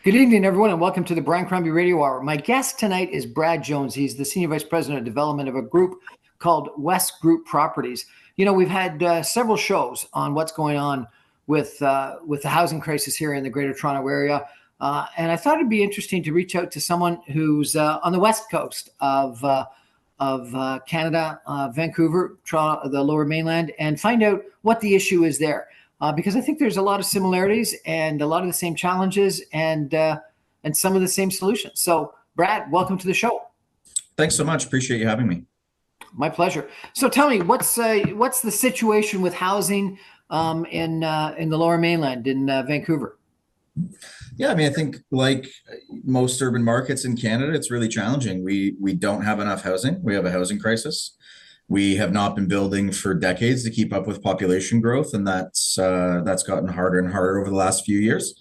Good evening, everyone, and welcome to the Brian Crombie Radio Hour. My guest tonight is Brad Jones. He's the Senior Vice President of Development of a group called West Group Properties. You know, we've had several shows on what's going on with the housing crisis here in the Greater Toronto Area, and I thought it'd be interesting to reach out to someone who's on the west coast of Canada, Vancouver, Toronto, the Lower Mainland, and find out what the issue is there. Because I think there's a lot of similarities and a lot of the same challenges and some of the same solutions. So, Brad, welcome to the show. Thanks so much. Appreciate you having me. My pleasure. So, tell me, what's the situation with housing in the Lower Mainland in Vancouver? Yeah, I mean, I think like most urban markets in Canada, it's really challenging. We don't have enough housing. We have a housing crisis. We have not been building for decades to keep up with population growth, and that's gotten harder and harder over the last few years.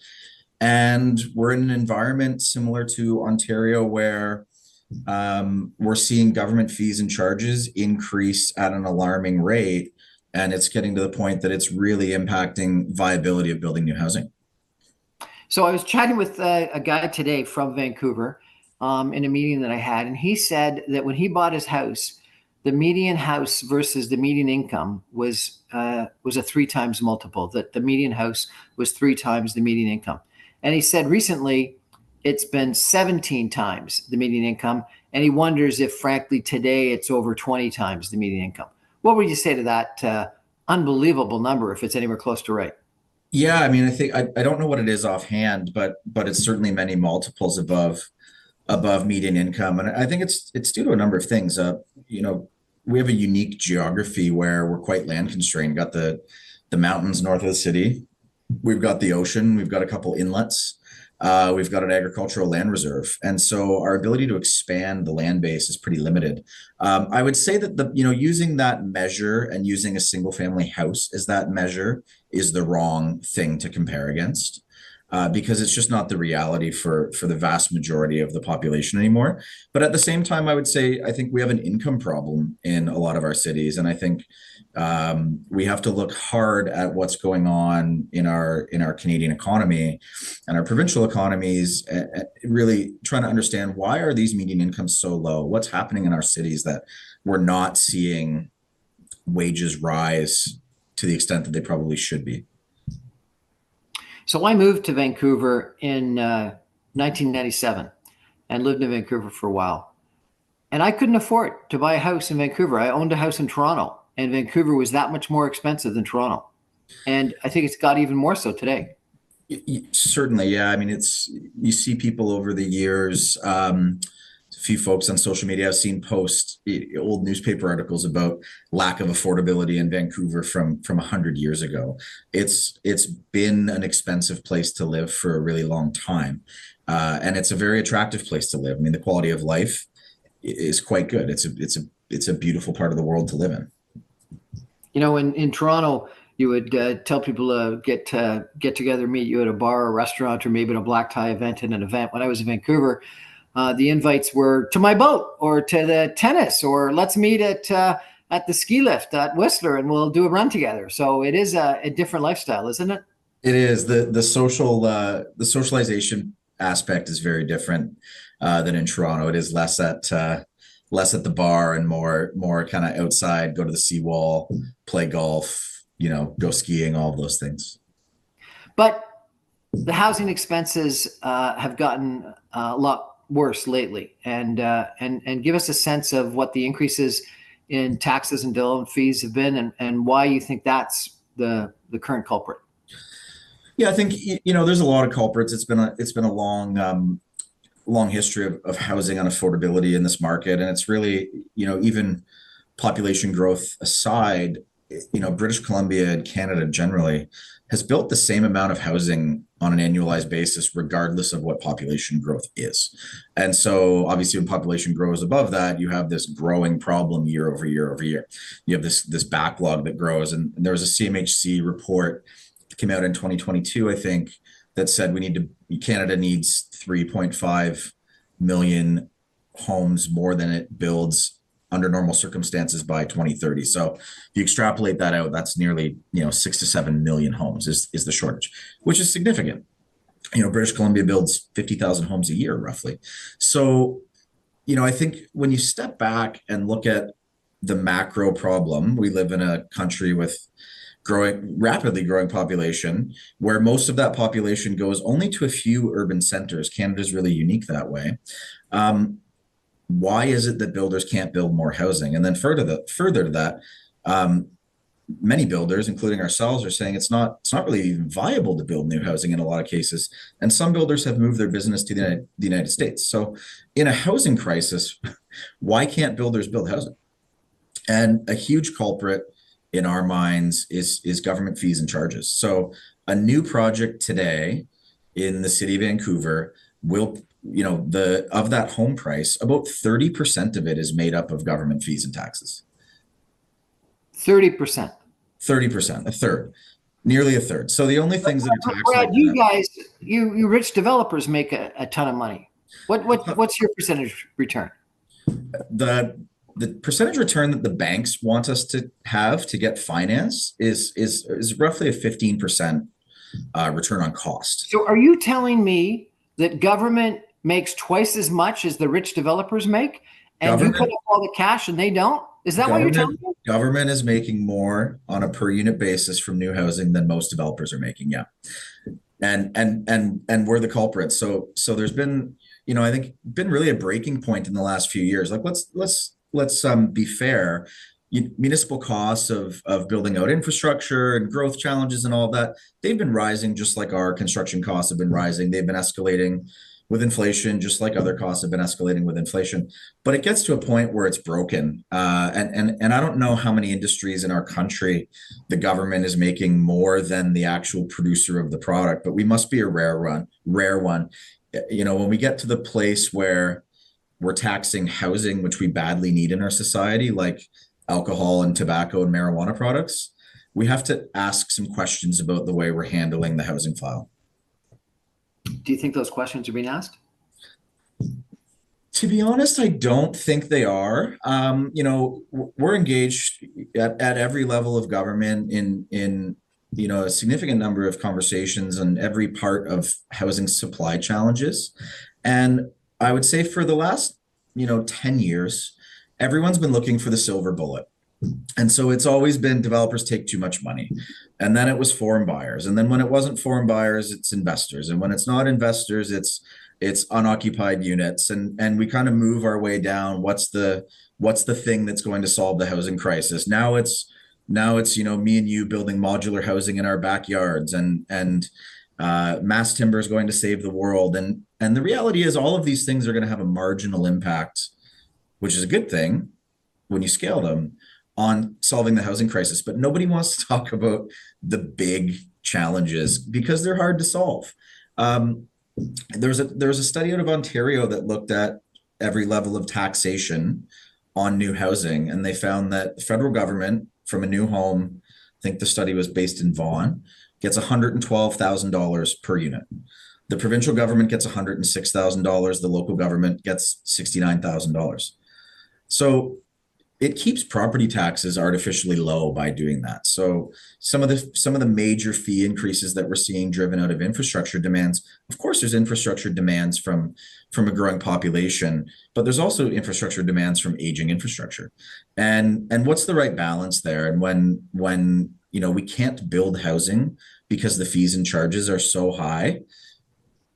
And we're in an environment similar to Ontario where we're seeing government fees and charges increase at an alarming rate, and it's getting to the point that it's really impacting viability of building new housing. So, I was chatting with a guy today from Vancouver in a meeting that I had, and he said that when he bought his house, the median house versus the median income was a three times multiple. That the median house was three times the median income, and he said recently it's been 17 times the median income, and he wonders if, frankly, today it's over 20 times the median income. What would you say to that unbelievable number, if it's anywhere close to right? Yeah, I mean, I think I don't know what it is offhand, but it's certainly many multiples above median income, and I think it's due to a number of things. We have a unique geography where we're quite land constrained. Got the mountains north of the city. We've got the ocean. We've got a couple inlets. We've got an agricultural land reserve, and so our ability to expand the land base is pretty limited. I would say that using that measure and using a single family house as that measure is the wrong thing to compare against. Because it's just not the reality for the vast majority of the population anymore. But at the same time, I would say I think we have an income problem in a lot of our cities, and I think we have to look hard at what's going on in our Canadian economy and our provincial economies, really trying to understand why are these median incomes so low? What's happening in our cities that we're not seeing wages rise to the extent that they probably should be? So I moved to Vancouver in 1997 and lived in Vancouver for a while. And I couldn't afford to buy a house in Vancouver. I owned a house in Toronto, and Vancouver was that much more expensive than Toronto. And I think it's got even more so today. Certainly, yeah. I mean, you see people over the years. A few folks on social media have seen post old newspaper articles about lack of affordability in Vancouver from 100 years ago. It's been an expensive place to live for a really long time, and it's a very attractive place to live. I mean, the quality of life is quite good. It's a beautiful part of the world to live in. You know, in Toronto, you would tell people to get together, meet you at a bar or restaurant, or maybe at a black tie event and an event. When I was in Vancouver, the invites were to my boat or to the tennis, or let's meet at the ski lift at Whistler and we'll do a run together. So it is a different lifestyle, isn't it? It is the socialization aspect is very different than in Toronto. It is less at the bar and more kind of outside. Go to the seawall, play golf, go skiing, all of those things. But the housing expenses have gotten a lot worse lately, and give us a sense of what the increases in taxes and development fees have been, and why you think that's the current culprit. Yeah, I think there's a lot of culprits. It's been a long history of housing unaffordability in this market, and it's really even population growth aside, British Columbia and Canada generally has built the same amount of housing on an annualized basis, regardless of what population growth is. And so obviously when population grows above that, you have this growing problem year over year over year. You have this backlog that grows. And there was a CMHC report that came out in 2022, I think, that said Canada needs 3.5 million homes more than it builds under normal circumstances by 2030. So if you extrapolate that out, that's nearly 6 to 7 million homes is the shortage, which is significant. British Columbia builds 50,000 homes a year, roughly. So, I think when you step back and look at the macro problem, we live in a country with rapidly growing population, where most of that population goes only to a few urban centers. Canada's really unique that way. Why is it that builders can't build more housing? And then further to that, many builders, including ourselves, are saying it's not really even viable to build new housing in a lot of cases. And some builders have moved their business to the United States. So in a housing crisis, why can't builders build housing? And a huge culprit in our minds is government fees and charges. So a new project today in the city of Vancouver will, of that home price, about 30% of it is made up of government fees and taxes. 30%. 30%, a third, nearly a third. So the only things that are taxed Brad, like you that. guys, you rich developers make a ton of money. What's your percentage return? The percentage return that the banks want us to have to get finance is roughly a 15% return on cost. So are you telling me that government makes twice as much as the rich developers make, and you put Government up all the cash and they don't? Is that what you're telling government me? government is making more on a per unit basis from new housing than most developers are making. Yeah. And we're the culprits. So there's been, I think been really a breaking point in the last few years. Like let's be fair. Municipal costs of building out infrastructure and growth challenges and all of that, they've been rising just like our construction costs have been rising. They've been escalating with inflation, just like other costs have been escalating with inflation. But it gets to a point where it's broken. And I don't know how many industries in our country the government is making more than the actual producer of the product, but we must be a rare one. When we get to the place where we're taxing housing, which we badly need in our society, like alcohol and tobacco and marijuana products, we have to ask some questions about the way we're handling the housing file. Do you think those questions are being asked? To be honest, I don't think they are. We're engaged at every level of government in a significant number of conversations on every part of housing supply challenges. And I would say for the last, 10 years, everyone's been looking for the silver bullet. And so it's always been developers take too much money. And then it was foreign buyers. And then when it wasn't foreign buyers, it's investors. And when it's not investors, it's unoccupied units. And we kind of move our way down. What's the thing that's going to solve the housing crisis? Now it's me and you building modular housing in our backyards and mass timber is going to save the world. And the reality is all of these things are going to have a marginal impact, which is a good thing when you scale them, on solving the housing crisis. But nobody wants to talk about the big challenges because they're hard to solve. There was a study out of Ontario that looked at every level of taxation on new housing, and they found that the federal government from a new home, I think the study was based in Vaughan, gets $112,000 per unit. The provincial government gets $106,000. The local government gets $69,000. So it keeps property taxes artificially low by doing that. So some of the major fee increases that we're seeing driven out of infrastructure demands, of course, there's infrastructure demands from a growing population, but there's also infrastructure demands from aging infrastructure. And what's the right balance there? And when we can't build housing because the fees and charges are so high,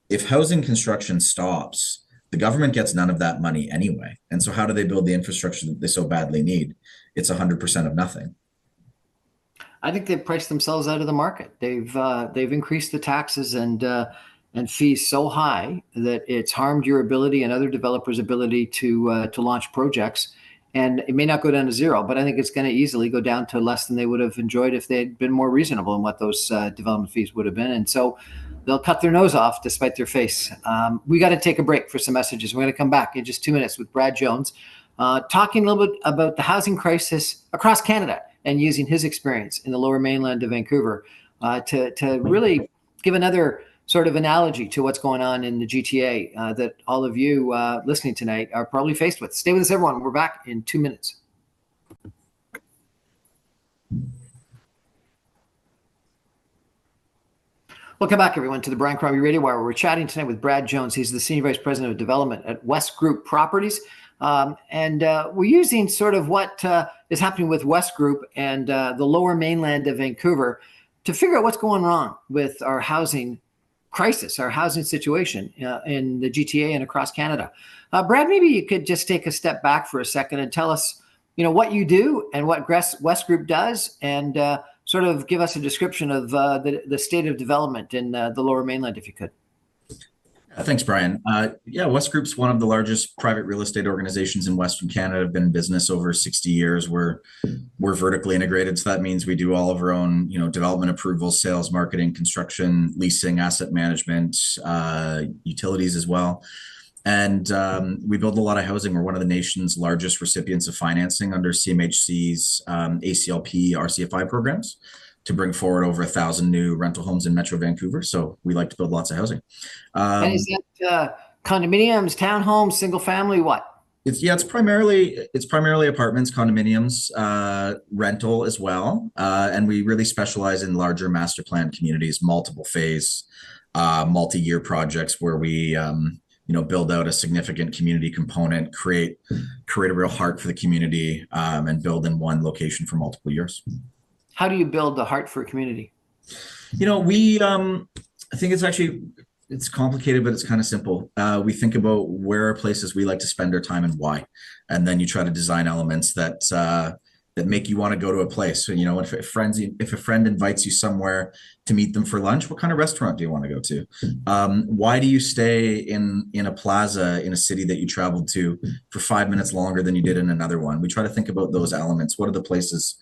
if housing construction stops, the government gets none of that money anyway. And so how do they build the infrastructure that they so badly need? It's 100% of nothing. I think they've priced themselves out of the market. They've increased the taxes and fees so high that it's harmed your ability and other developers' ability to launch projects. And it may not go down to zero, but I think it's going to easily go down to less than they would have enjoyed if they'd been more reasonable in what those development fees would have been. And so they'll cut their nose off despite their face. We got to take a break for some messages. We're going to come back in just 2 minutes with Brad Jones, talking a little bit about the housing crisis across Canada and using his experience in the Lower Mainland of Vancouver to really give another sort of analogy to what's going on in the GTA that all of you listening tonight are probably faced with. Stay with us, everyone. We're back in 2 minutes. Welcome back, everyone, to the Brian Crombie Radio Hour. We're chatting tonight with Brad Jones. He's the Senior Vice President of Development at West Group Properties. And we're using sort of what is happening with West Group and the lower mainland of Vancouver to figure out what's going wrong with our housing crisis, our housing situation in the GTA and across Canada. Brad, maybe you could just take a step back for a second and tell us, what you do and what West Group does, and sort of give us a description of the state of development in the Lower Mainland, if you could. Thanks, Brian. West Group's one of the largest private real estate organizations in Western Canada. Have been in business over 60 years. We're vertically integrated, so that means we do all of our own, development approvals, sales, marketing, construction, leasing, asset management, utilities as well. And we build a lot of housing. We're one of the nation's largest recipients of financing under CMHC's ACLP, RCFI programs to bring forward over 1,000 new rental homes in Metro Vancouver. So we like to build lots of housing. And is that condominiums, townhomes, single family, what? It's primarily apartments, condominiums, rental as well. And we really specialize in larger master plan communities, multiple phase, multi-year projects where we build out a significant community component, create a real heart for the community, and build in one location for multiple years. How do you build the heart for a community? I think it's complicated, but it's kind of simple. We think about where are places we like to spend our time and why, and then you try to design elements that make you want to go to a place. So, if a friend invites you somewhere to meet them for lunch, what kind of restaurant do you want to go to? Why do you stay in a plaza in a city that you traveled to for 5 minutes longer than you did in another one? We try to think about those elements. What are the places?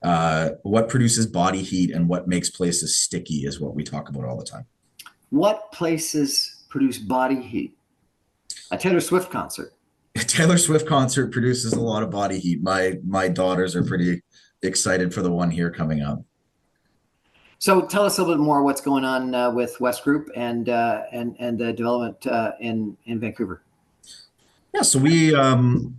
What produces body heat and what makes places sticky is what we talk about all the time. What places produce body heat? A Taylor Swift concert. A Taylor Swift concert produces a lot of body heat. My daughters are pretty excited for the one here coming up. So tell us a little bit more what's going on with West Group and the development in Vancouver. Yeah, so we have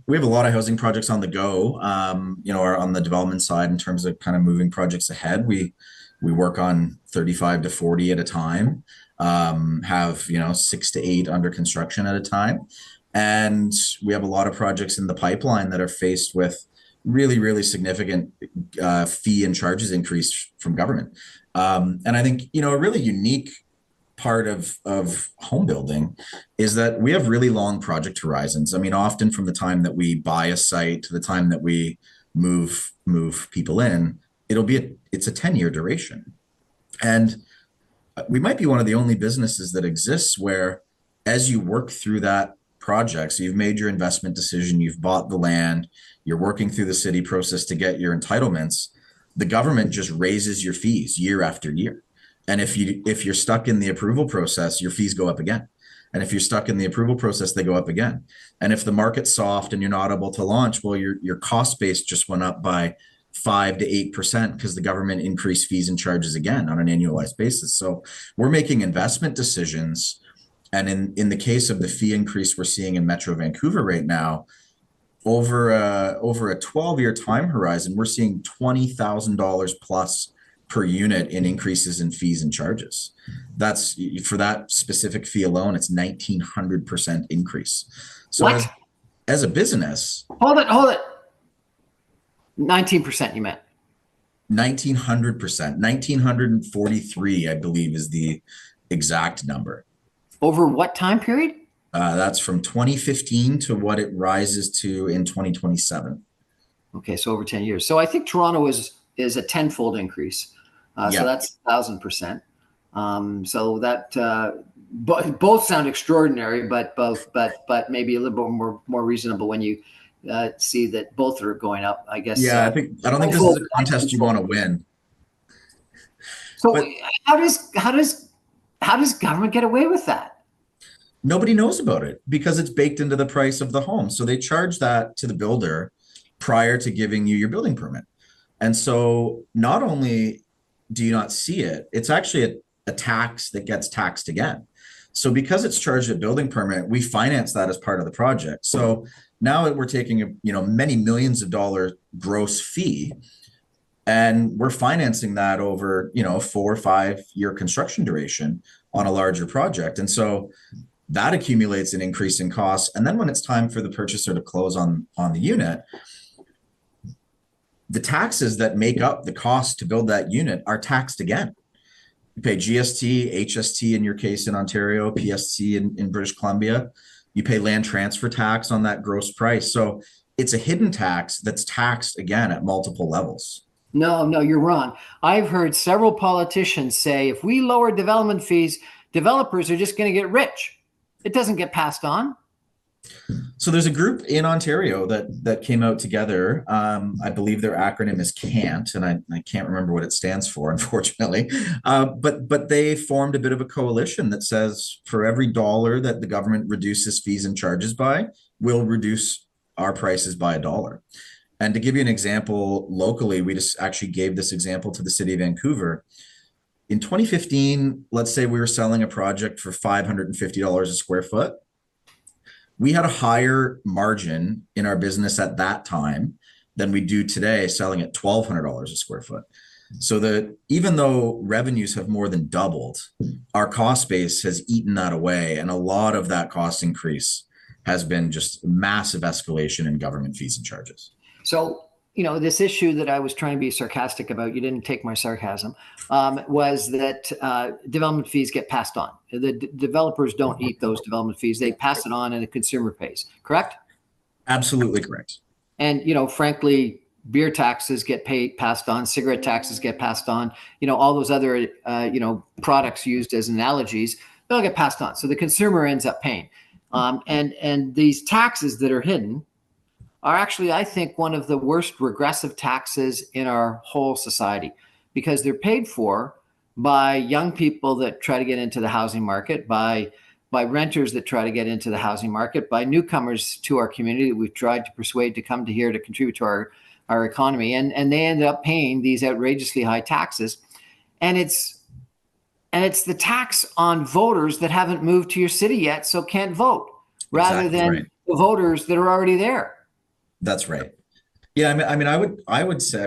a lot of housing projects on the go. Are on the development side in terms of kind of moving projects ahead. We work on 35 to 40 at a time. Have 6 to 8 under construction at a time. And we have a lot of projects in the pipeline that are faced with really, really significant fee and charges increase from government. And I think, a really unique part of home building is that we have really long project horizons. I mean, often from the time that we buy a site to the time that we move people in, it's a 10-year duration. And we might be one of the only businesses that exists where as you work through that project, so you've made your investment decision, you've bought the land, you're working through the city process to get your entitlements, the government just raises your fees year after year. And if you're stuck in the approval process, your fees go up again. And if you're stuck in the approval process, they go up again. And if the market's soft and you're not able to launch, well, your cost base just went up by 5 to 8% because the government increased fees and charges again on an annualized basis. So we're making investment decisions. And in the case of the fee increase we're seeing in Metro Vancouver right now, over a 12-year time horizon, we're seeing $20,000 plus per unit in increases in fees and charges. That's for that specific fee alone, it's 1,900% increase. So as a business, hold it. 19% you meant. 1,900%, 1,943, I believe, is the exact number. Over what time period? That's from 2015 to what it rises to in 2027. Okay, so over 10 years. So I think Toronto is a tenfold increase. So that's 1,000%. So that both sound extraordinary, but maybe a little bit more reasonable when you see that both are going up, I guess. Yeah, I don't think this is a contest you want to win. So but how does government get away with that? Nobody knows about it because it's baked into the price of the home. So they charge that to the builder prior to giving you your building permit. And so not only do you not see it, it's actually a tax that gets taxed again. So because it's charged at building permit, we finance that as part of the project. So now we're taking many millions of dollars gross fee And we're financing that over, you know, 4 or 5 year construction duration on a larger project. And so that accumulates an increase in costs. And then when it's time for the purchaser to close on the unit, the taxes that make up the cost to build that unit are taxed again. You pay GST, HST in your case in Ontario, PST in British Columbia. You pay land transfer tax on that gross price. So it's a hidden tax that's taxed again at multiple levels. No, no, you're wrong. I've heard several politicians say if we lower development fees, developers are just going to get rich. It doesn't get passed on. So there's a group in Ontario that came out together. I believe their acronym is CANT, and I can't remember what it stands for, unfortunately. But they formed a bit of a coalition that says for every dollar that the government reduces fees and charges by, we'll reduce our prices by $1. And to give you an example, locally, we just actually gave this example to the city of Vancouver. In 2015, let's say we were selling a project for $550 a square foot. We had a higher margin in our business at that time than we do today, selling at $1,200 a square foot. So that even though revenues have more than doubled, our cost base has eaten that away. And a lot of that cost increase has been just massive escalation in government fees and charges. So, this issue that I was trying to be sarcastic about, you didn't take my sarcasm, was that development fees get passed on. The developers don't eat those development fees. They pass it on and the consumer pays, correct? Absolutely correct. And, frankly, beer taxes get passed on, cigarette taxes get passed on, all those other, products used as analogies, they'll get passed on. So the consumer ends up paying. And these taxes that are hidden are actually, I think, one of the worst regressive taxes in our whole society, because they're paid for by young people that try to get into the housing market, by renters that try to get into the housing market, by newcomers to our community that we've tried to persuade to come to here to contribute to our economy. And they end up paying these outrageously high taxes. And it's the tax on voters that haven't moved to your city yet, so can't vote, rather Exactly than right. the voters that are already there. That's right. Yeah, I would say,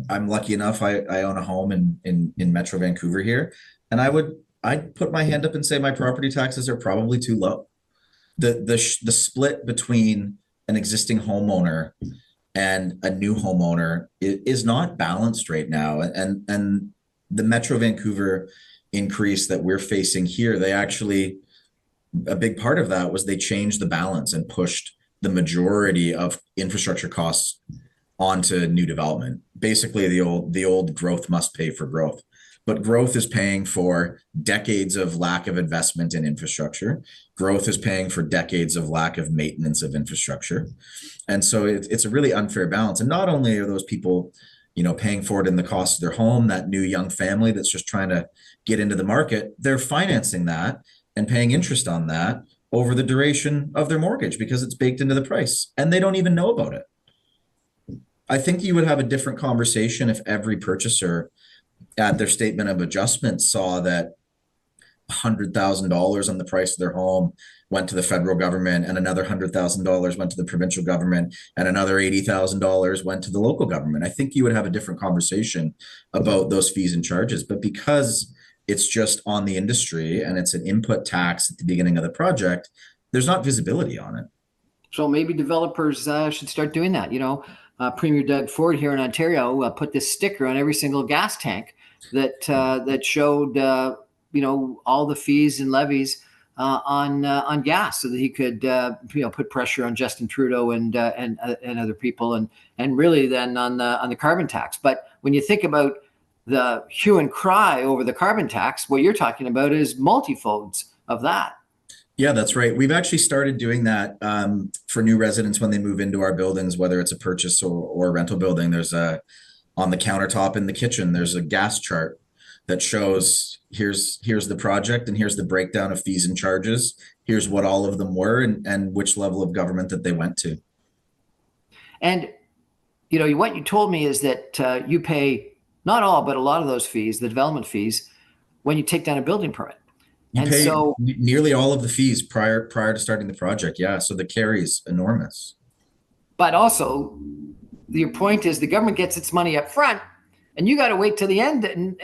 I'm lucky enough. I own a home in Metro Vancouver here, and I'd put my hand up and say my property taxes are probably too low. The split between an existing homeowner and a new homeowner is not balanced right now, and the Metro Vancouver increase that we're facing here, a big part of that was they changed the balance and pushed the majority of infrastructure costs onto new development. Basically, the old growth must pay for growth, but growth is paying for decades of lack of investment in infrastructure. Growth is paying for decades of lack of maintenance of infrastructure, and so it's a really unfair balance. And not only are those people, paying for it in the cost of their home, that new young family that's just trying to get into the market, they're financing that and paying interest on that over the duration of their mortgage because it's baked into the price and they don't even know about it. I think you would have a different conversation if every purchaser at their statement of adjustment saw that $100,000 on the price of their home went to the federal government and another $100,000 went to the provincial government and another $80,000 went to the local government. I think you would have a different conversation about those fees and charges. But because it's just on the industry and it's an input tax at the beginning of the project, there's not visibility on it. So maybe developers should start doing that. Premier Doug Ford here in Ontario put this sticker on every single gas tank that showed all the fees and levies on gas, so that he could put pressure on Justin Trudeau and other people, and really then on the carbon tax. But when you think about the hue and cry over the carbon tax, what you're talking about is multifolds of that. Yeah, that's right. We've actually started doing that for new residents when they move into our buildings, whether it's a purchase or a rental building. There's on the countertop in the kitchen, there's a gas chart that shows here's the project and here's the breakdown of fees and charges. Here's what all of them were and which level of government that they went to. And what you told me is that you pay not all, but a lot of those fees, the development fees, when you take down a building permit. You pay nearly all of the fees prior to starting the project. Yeah, so the carry is enormous. But also, your point is the government gets its money up front, and you got to wait till the end, and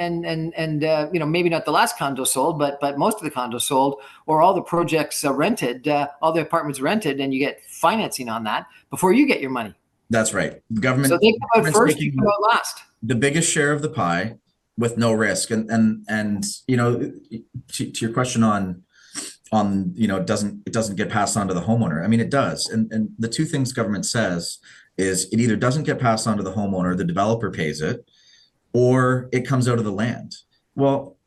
maybe not the last condo sold, but most of the condos sold, or all the projects rented, all the apartments rented, and you get financing on that before you get your money. That's right. So they come out first, you come out last. The biggest share of the pie with no risk. And to your question on it doesn't get passed on to the homeowner. I mean, it does. And the two things government says is it either doesn't get passed on to the homeowner, the developer pays it, or it comes out of the land. Well,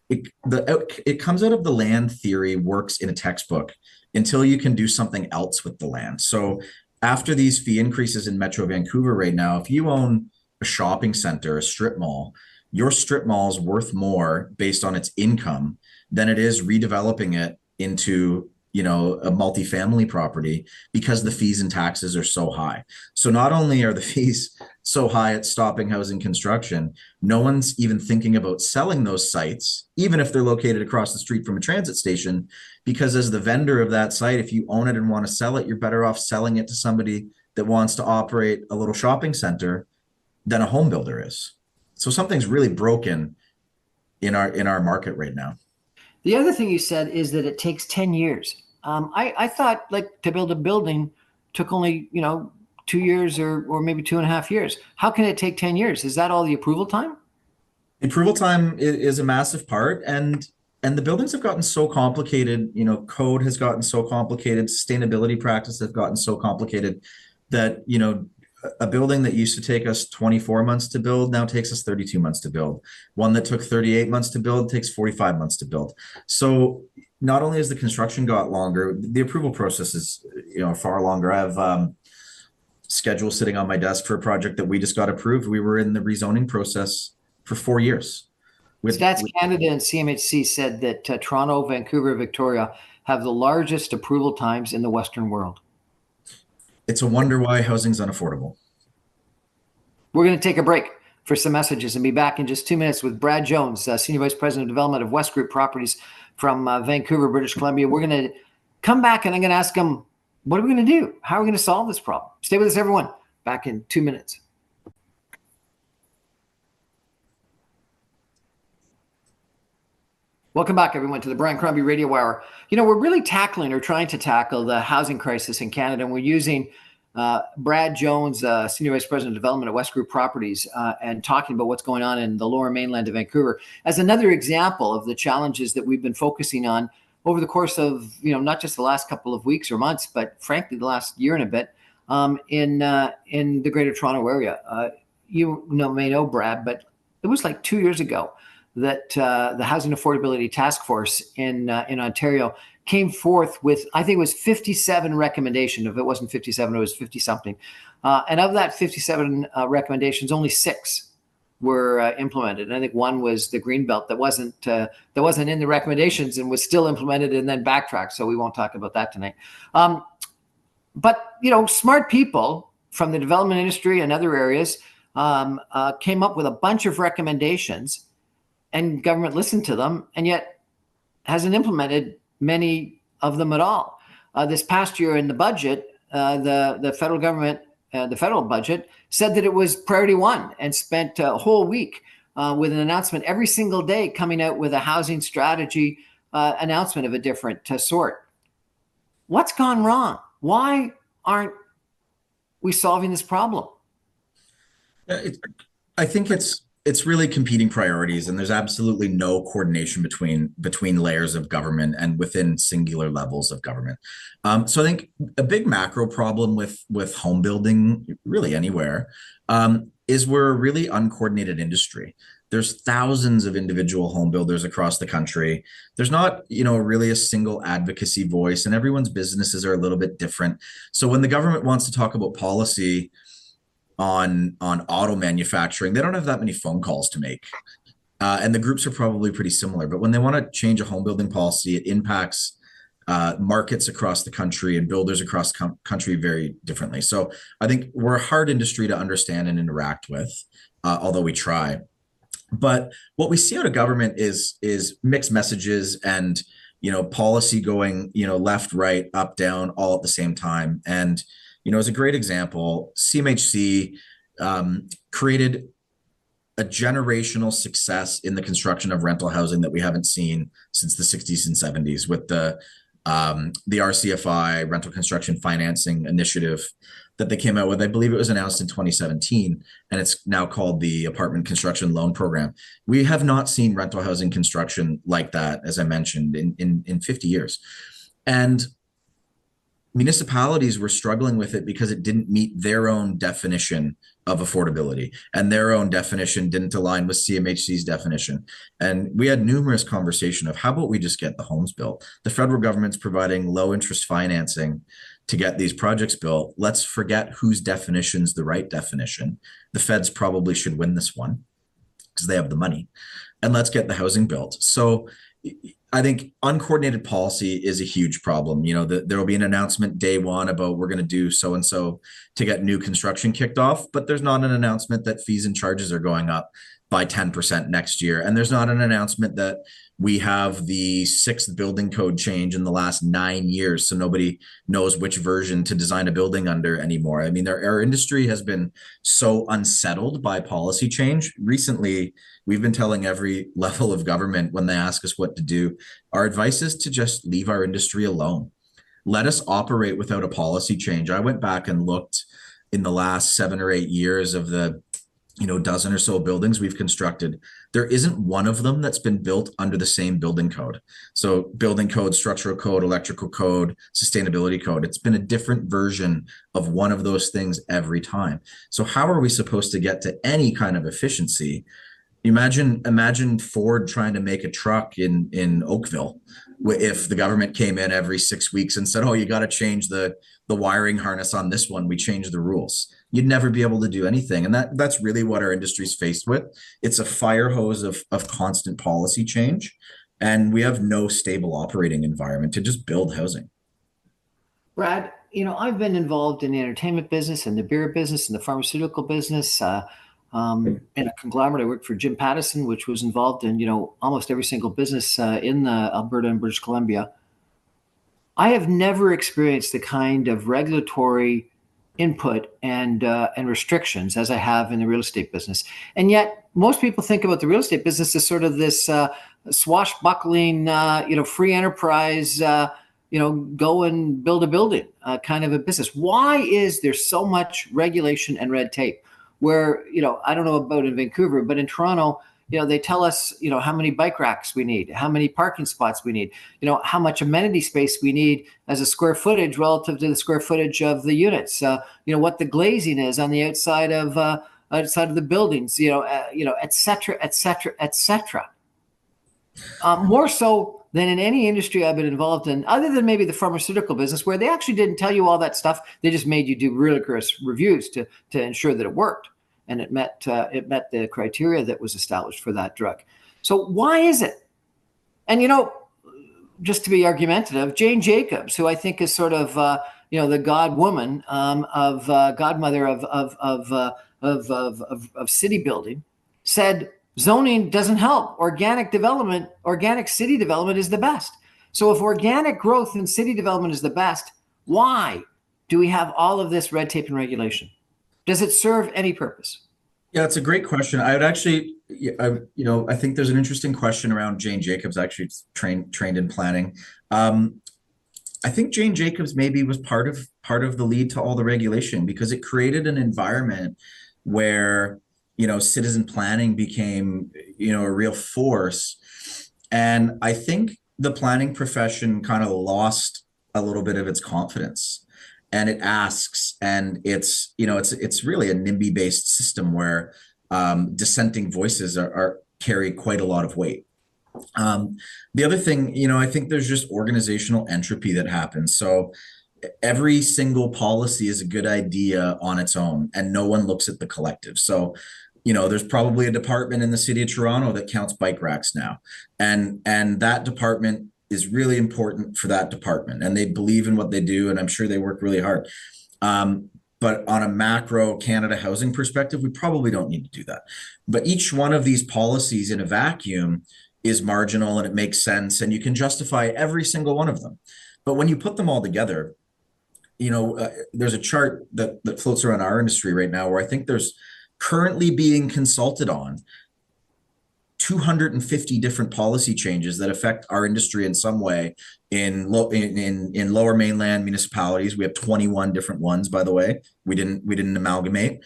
it comes out of the land theory works in a textbook until you can do something else with the land. So after these fee increases in Metro Vancouver right now, if you own a shopping center, a strip mall, your strip mall is worth more based on its income than it is redeveloping it into a multifamily property, because the fees and taxes are so high. So not only are the fees so high at stopping housing construction, no one's even thinking about selling those sites, even if they're located across the street from a transit station, because as the vendor of that site, if you own it and want to sell it, you're better off selling it to somebody that wants to operate a little shopping center than a home builder is. So something's really broken in our market right now. The other thing you said is that it takes 10 years. I thought like to build a building took only, 2 years or maybe 2.5 years. How can it take 10 years? Is that all the approval time? The approval time is a massive part, and the buildings have gotten so complicated, code has gotten so complicated, sustainability practices have gotten so complicated that, a building that used to take us 24 months to build now takes us 32 months to build. One that took 38 months to build takes 45 months to build. So not only has the construction got longer, the approval process is, far longer. I have schedule sitting on my desk for a project that we just got approved. We were in the rezoning process for 4 years. Stats Canada and CMHC said that Toronto, Vancouver, Victoria have the largest approval times in the Western world. It's a wonder why housing's unaffordable. We're going to take a break for some messages and be back in just 2 minutes with Brad Jones, Senior Vice President of Development of West Group Properties from Vancouver, British Columbia. We're going to come back and I'm going to ask him, what are we going to do? How are we going to solve this problem? Stay with us, everyone. Back in 2 minutes. Welcome back, everyone, to the Brian Crombie Radio Hour. We're really tackling or trying to tackle the housing crisis in Canada, and we're using Brad Jones, Senior Vice President of Development at West Group Properties, and talking about what's going on in the Lower Mainland of Vancouver as another example of the challenges that we've been focusing on over the course of, not just the last couple of weeks or months, but frankly, the last year and a bit in the Greater Toronto area. May know, Brad, but it was like 2 years ago that the Housing Affordability Task Force in Ontario came forth with, I think it was 57 recommendations. If it wasn't 57, it was 50 something. And of that 57 recommendations, only 6 were implemented. And I think one was the Greenbelt that wasn't in the recommendations and was still implemented and then backtracked. So we won't talk about that tonight. But smart people from the development industry and other areas came up with a bunch of recommendations, and government listened to them, and yet hasn't implemented many of them at all. This past year in the budget, the federal government, the federal budget, said that it was priority 1 and spent a whole week with an announcement every single day coming out with a housing strategy announcement of a different sort. What's gone wrong? Why aren't we solving this problem? I think it's really competing priorities, and there's absolutely no coordination between layers of government and within singular levels of government. So I think a big macro problem with home building, really anywhere, is we're a really uncoordinated industry. There's thousands of individual home builders across the country. There's not, really a single advocacy voice, and everyone's businesses are a little bit different. So when the government wants to talk about policy on auto manufacturing, they don't have that many phone calls to make. And the groups are probably pretty similar. But when they want to change a home building policy, it impacts markets across the country and builders across the country very differently. So I think we're a hard industry to understand and interact with, although we try. But what we see out of government is mixed messages and, policy going, left, right, up, down, all at the same time. And as a great example, CMHC created a generational success in the construction of rental housing that we haven't seen since the 60s and 70s with the RCFI rental construction financing initiative that they came out with. I believe it was announced in 2017, and it's now called the Apartment Construction Loan Program. We have not seen rental housing construction like that, as I mentioned, in 50 years. And municipalities were struggling with it because it didn't meet their own definition of affordability, and their own definition didn't align with CMHC's definition. And we had numerous conversation of how about we just get the homes built? The federal government's providing low interest financing to get these projects built. Let's forget whose definition's the right definition. The feds probably should win this one because they have the money, and let's get the housing built. So I think uncoordinated policy is a huge problem. You know, there will be an announcement day one about we're going to do so and so to get new construction kicked off, but there's not an announcement that fees and charges are going up by 10% next year. And there's not an announcement that we have the 6th building code change in the last 9 years, so nobody knows which version to design a building under anymore. I mean, our industry has been so unsettled by policy change. Recently, we've been telling every level of government when they ask us what to do, our advice is to just leave our industry alone. Let us operate without a policy change. I went back and looked in the last 7 or 8 years of the dozen or so buildings we've constructed. There isn't one of them that's been built under the same building code. So building code, structural code, electrical code, sustainability code. It's been a different version of one of those things every time. So how are we supposed to get to any kind of efficiency? Imagine Ford trying to make a truck in Oakville if the government came in every 6 weeks and said, oh, you got to change the wiring harness on this one. We changed the rules. You'd never be able to do anything. And that's really what our industry's faced with. It's a fire hose of constant policy change. And we have no stable operating environment to just build housing. Brad, I've been involved in the entertainment business and the beer business and the pharmaceutical business. In a conglomerate, I worked for Jim Pattison, which was involved in, almost every single business in Alberta and British Columbia. I have never experienced the kind of regulatory input and restrictions as I have in the real estate business. And yet most people think about the real estate business as sort of this swashbuckling, free enterprise, go and build a building kind of a business. Why is there so much regulation and red tape? Where, I don't know about in Vancouver, but in Toronto, they tell us, how many bike racks we need, how many parking spots we need, how much amenity space we need as a square footage relative to the square footage of the units, what the glazing is on the outside of the buildings, et cetera, et cetera, et cetera. More so than in any industry I've been involved in, other than maybe the pharmaceutical business, where they actually didn't tell you all that stuff. They just made you do rigorous reviews to ensure that it worked and it met the criteria that was established for that drug. So why is it? And just to be argumentative, Jane Jacobs, who I think is sort of the god woman godmother of city building, said zoning doesn't help. Organic city development is the best. So if organic growth in city development is the best, why do we have all of this red tape and regulation? Does it serve any purpose? Yeah, it's a great question. I would actually, I think there's an interesting question around Jane Jacobs, actually trained in planning. I think Jane Jacobs maybe was part of the lead to all the regulation, because it created an environment where citizen planning became, a real force. And I think the planning profession kind of lost a little bit of its confidence, and it asks, and it's really a NIMBY based system where dissenting voices carry quite a lot of weight. The other thing, I think there's just organizational entropy that happens. So every single policy is a good idea on its own, and no one looks at the collective. So there's probably a department in the city of Toronto that counts bike racks now. And that department is really important for that department, and they believe in what they do, and I'm sure they work really hard. But on a macro Canada housing perspective, we probably don't need to do that. But each one of these policies in a vacuum is marginal, and it makes sense, and you can justify every single one of them. But when you put them all together, there's a chart that floats around our industry right now where I think there's currently being consulted on 250 different policy changes that affect our industry in some way in lower mainland municipalities. We have 21 different ones, by the way. We didn't amalgamate.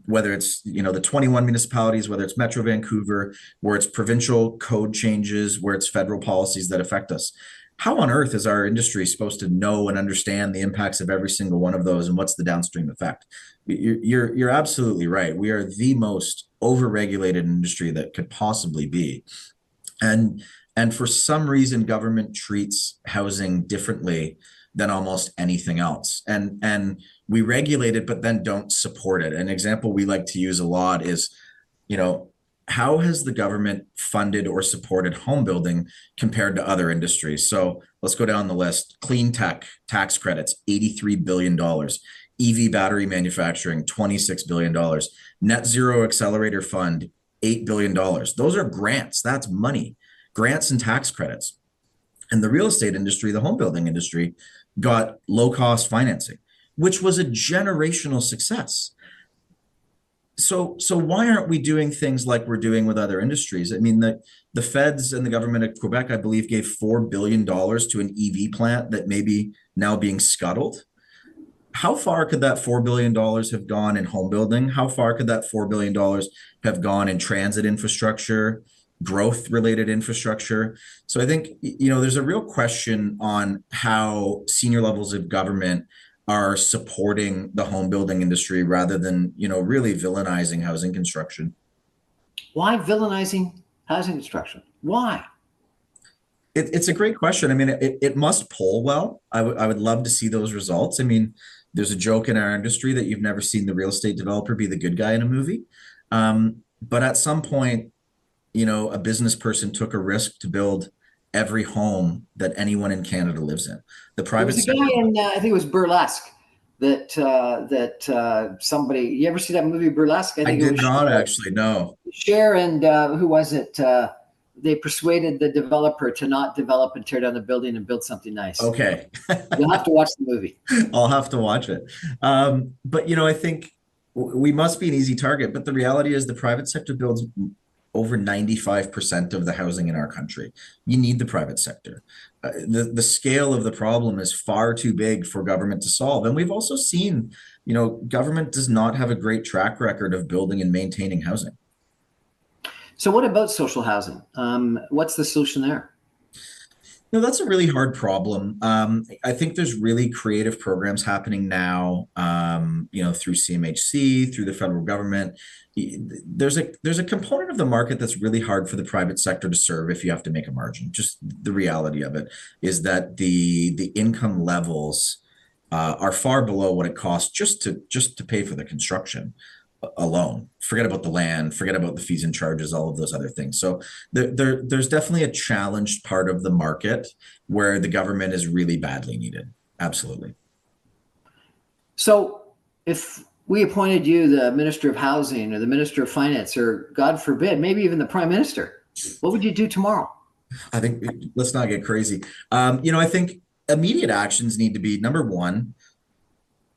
Whether it's the 21 municipalities, whether it's Metro Vancouver, where it's provincial code changes, where it's federal policies that affect us. How on earth is our industry supposed to know and understand the impacts of every single one of those, and what's the downstream effect? You're absolutely right. We are the most overregulated industry that could possibly be, and for some reason, government treats housing differently than almost anything else. And we regulate it, but then don't support it. An example we like to use a lot is, you know, how has the government funded or supported home building compared to other industries? So let's go down the list. Clean tech tax credits, $83 billion. EV battery manufacturing, $26 billion. Net zero accelerator fund, $8 billion. Those are grants. That's money. Grants and tax credits. And the real estate industry, the home building industry, got low cost financing, which was a generational success. So why aren't we doing things like we're doing with other industries? I mean, the feds and the government of Quebec, I believe, gave $4 billion to an EV plant that may be now being scuttled. How far could that $4 billion have gone in home building? How far could that $4 billion have gone in transit infrastructure, growth related infrastructure? So I think, there's a real question on how senior levels of government are supporting the home building industry rather than, really villainizing housing construction. Why villainizing housing construction? Why? It's a great question. I mean, it must poll well. I would love to see those results. I mean, there's a joke in our industry that you've never seen the real estate developer be the good guy in a movie. But at some point, a business person took a risk to build every home that anyone in Canada lives in. The There private was a sector. guy in, I think it was Burlesque, somebody. You ever see that movie Burlesque? I I think it did was not actually know. Cher and who was it? They persuaded the developer to not develop and tear down the building and build something nice. Okay. You'll have to watch the movie. I'll have to watch it. But I think we must be an easy target. But the reality is the private sector builds over 95% of the housing in our country. You need the private sector. The scale of the problem is far too big for government to solve. And we've also seen, government does not have a great track record of building and maintaining housing. So what about social housing? What's the solution there? No, that's a really hard problem. I think there's really creative programs happening now, through CMHC, through the federal government. There's a component of the market that's really hard for the private sector to serve if you have to make a margin. Just the reality of it is that the income levels are far below what it costs just to pay for the construction alone. Forget about the land, forget about the fees and charges, all of those other things. So there's definitely a challenged part of the market where the government is really badly needed. Absolutely. So if we appointed you the Minister of Housing or the Minister of Finance, or God forbid, maybe even the Prime Minister, what would you do tomorrow? I think let's not get crazy. I think immediate actions need to be, number one,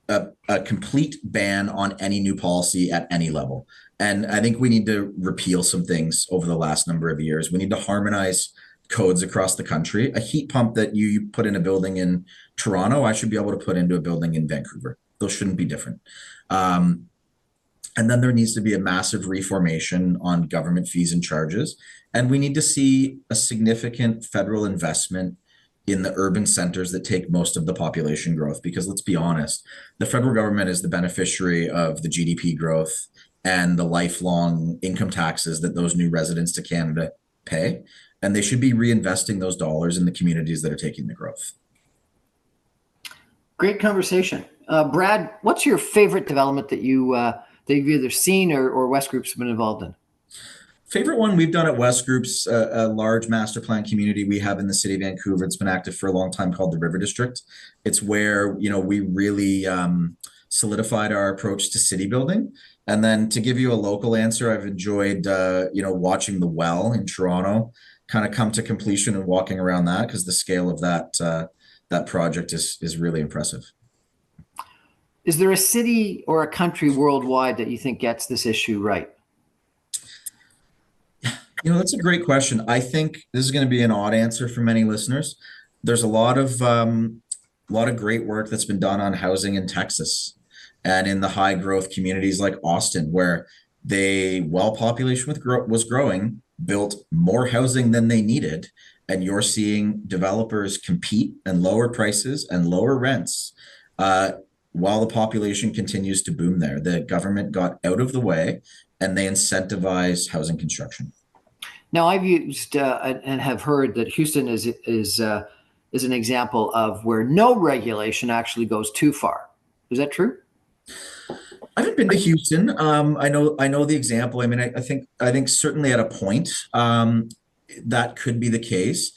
a complete ban on any new policy at any level. And I think we need to repeal some things over the last number of years. We need to harmonize codes across the country. A heat pump that you put in a building in Toronto, I should be able to put into a building in Vancouver. Those shouldn't be different. And then there needs to be a massive reformation on government fees and charges. And we need to see a significant federal investment in the urban centers that take most of the population growth. Because let's be honest, the federal government is the beneficiary of the GDP growth and the lifelong income taxes that those new residents to Canada pay. And they should be reinvesting those dollars in the communities that are taking the growth. Great conversation. Brad, what's your favorite development that you've either seen or West Group's been involved in? Favorite one we've done at West Group's a large master plan community we have in the city of Vancouver. It's been active for a long time, called the River District. It's where we really solidified our approach to city building. And then to give you a local answer, I've enjoyed watching the Well in Toronto kind of come to completion and walking around that, because the scale of that project is really impressive. Is there a city or a country worldwide that you think gets this issue right? That's a great question. I think this is going to be an odd answer for many listeners. There's a lot of great work that's been done on housing in Texas and in the high growth communities like Austin, where while population was growing, built more housing than they needed. And you're seeing developers compete and lower prices and lower rents uh, while the population continues to boom there. The government got out of the way and they incentivized housing construction. Now, I've used and have heard that Houston is an example of where no regulation actually goes too far. Is that true? I haven't been to Houston. I know the example. I mean, I think certainly at a point, that could be the case.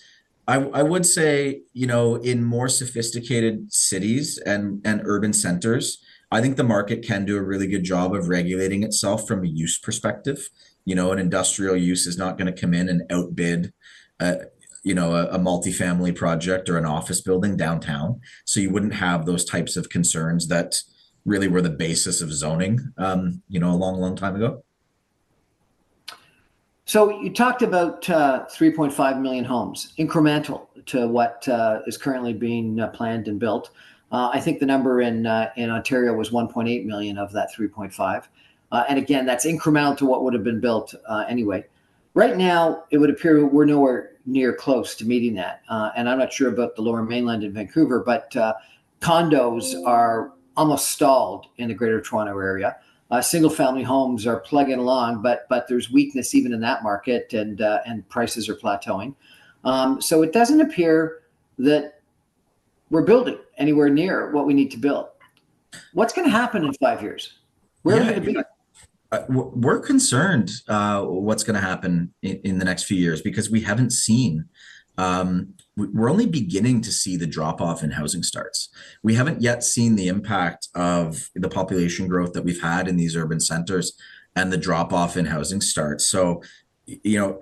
I would say, in more sophisticated cities and urban centers, I think the market can do a really good job of regulating itself from a use perspective. An industrial use is not going to come in and outbid, a multifamily project or an office building downtown. So you wouldn't have those types of concerns that really were the basis of zoning, a long, long time ago. So you talked about 3.5 million homes, incremental to what is currently being planned and built. I think the number in Ontario was 1.8 million of that 3.5. And again, that's incremental to what would have been built anyway. Right now, it would appear we're nowhere near close to meeting that. And I'm not sure about the Lower Mainland in Vancouver, but condos are almost stalled in the Greater Toronto area. Single-family homes are plugging along, but there's weakness even in that market, and prices are plateauing. So it doesn't appear that we're building anywhere near what we need to build. What's going to happen in 5 years? Where are we going to be? We're concerned what's going to happen in the next few years because we haven't seen. We're only beginning to see the drop off in housing starts. We haven't yet seen the impact of the population growth that we've had in these urban centers and the drop off in housing starts. So,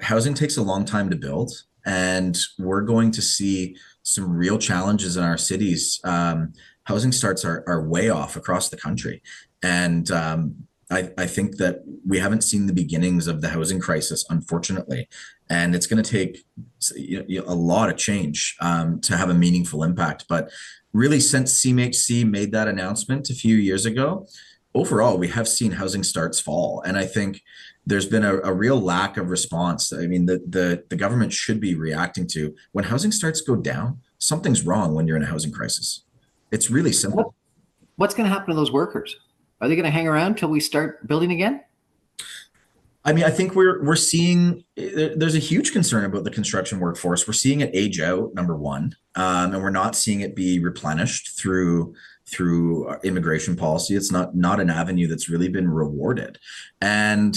housing takes a long time to build, and we're going to see some real challenges in our cities. Housing starts are way off across the country. And I think that we haven't seen the beginnings of the housing crisis, unfortunately. And it's going to take a lot of change to have a meaningful impact. But really, since CMHC made that announcement a few years ago, overall, we have seen housing starts fall. And I think there's been a real lack of response. I mean, the government should be reacting to when housing starts go down, something's wrong when you're in a housing crisis. It's really simple. What's going to happen to those workers? Are they going to hang around till we start building again? I mean, I think we're seeing there's a huge concern about the construction workforce. We're seeing it age out, number one, and we're not seeing it be replenished through immigration policy. It's not an avenue that's really been rewarded, and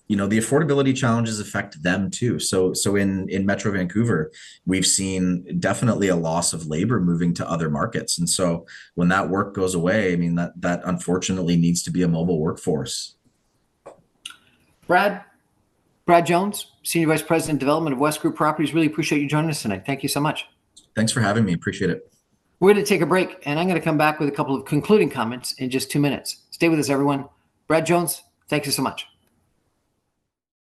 the affordability challenges affect them too. So in Metro Vancouver, we've seen definitely a loss of labor moving to other markets, and so when that work goes away, I mean that unfortunately needs to be a mobile workforce. Brad Jones, Senior Vice President, Development of West Group Properties. Really appreciate you joining us tonight. Thank you so much. Thanks for having me. Appreciate it. We're going to take a break, and I'm going to come back with a couple of concluding comments in just 2 minutes. Stay with us, everyone. Brad Jones, thank you so much.